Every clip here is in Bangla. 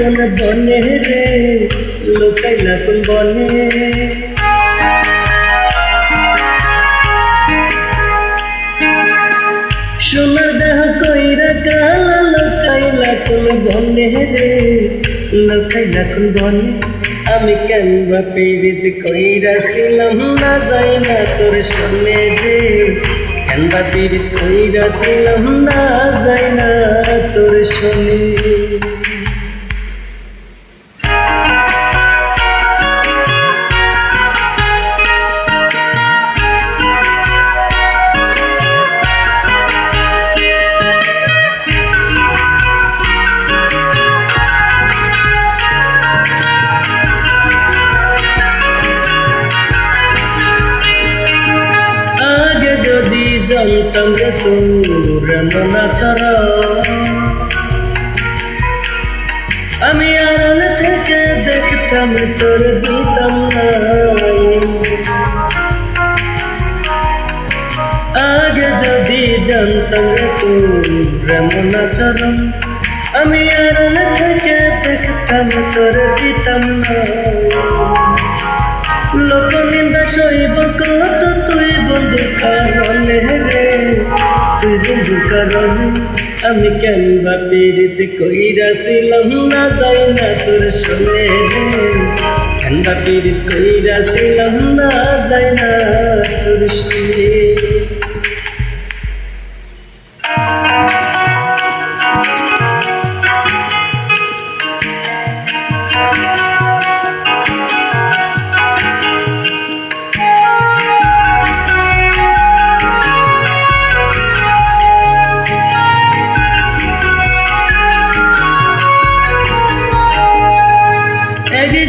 কোন বনে রে লুকাইলা কোন বনে সোনার দেহ কইরা কালা লুকাইলা কোন বনে রে লুকাইলা কোন বনে আমি কেন বা পীড়িত কইরাছিলাম না যাই না তোর সামনে রে কেন বা পীড়িত কইরাছিলাম না যাই না তোর সামনে জানতাম রে তোর এমন আচরণ আমি আড়াল থেকে দেখতাম তোর দিতাম না আগে যদি জানতাম রে তোর এমন আচরণ আমি আড়াল থেকে দেখতাম তোর দিতাম না লোক নিন্দা সইব কত তুই বন্ধু কারণে রে তুই বন্ধু কারণে আমি কেন বা পীড়িত কইরাছিলাম না যাই না তোর সামনে রে কেন বা পীড়িত কইরাছিলাম না যাই না তোর সামনে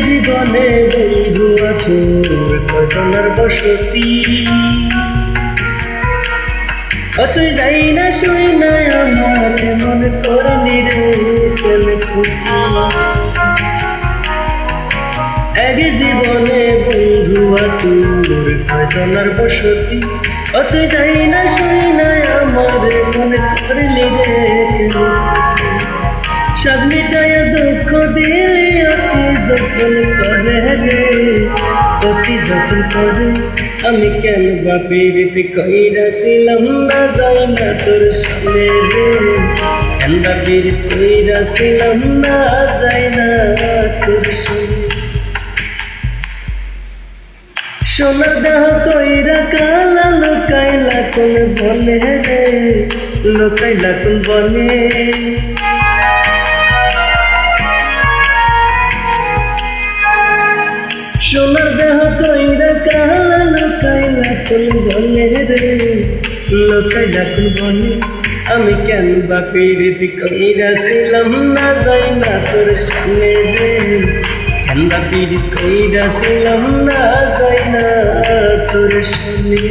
জীবনে বন্ধু আছোর কজনের বসতি অচই যাই না শুই না আমার মনে করলি রে কেন খুশি এক জীবনে বন্ধু আছোর কজনের বসতি অচই যাই না শুই না আমার মনে করলি রে সব মিটাইয়া দুঃখ দিলি অতি যখন করে রে অতি যখন করে আমি কেন বা পীড়িত কইরাছিলাম না যাই না তোর সামনে রে কেন বা পীড়িত কইরাছিলাম না যাই না তোর সামনে সোনার দেহ কইরা কালা লুকাইলা কোন বনে রে লুকাইলা কোন বনে সোনার দেহ কইরা কালা লুকাইলা কোন বনে রে লুকাইলা কোন বনে আমি কেন বা পীড়িত কইরাছিলাম না যাই না তোর সামনে রে কেন বা পীড়িত কইরাছিলাম না যাই না তোর সামনে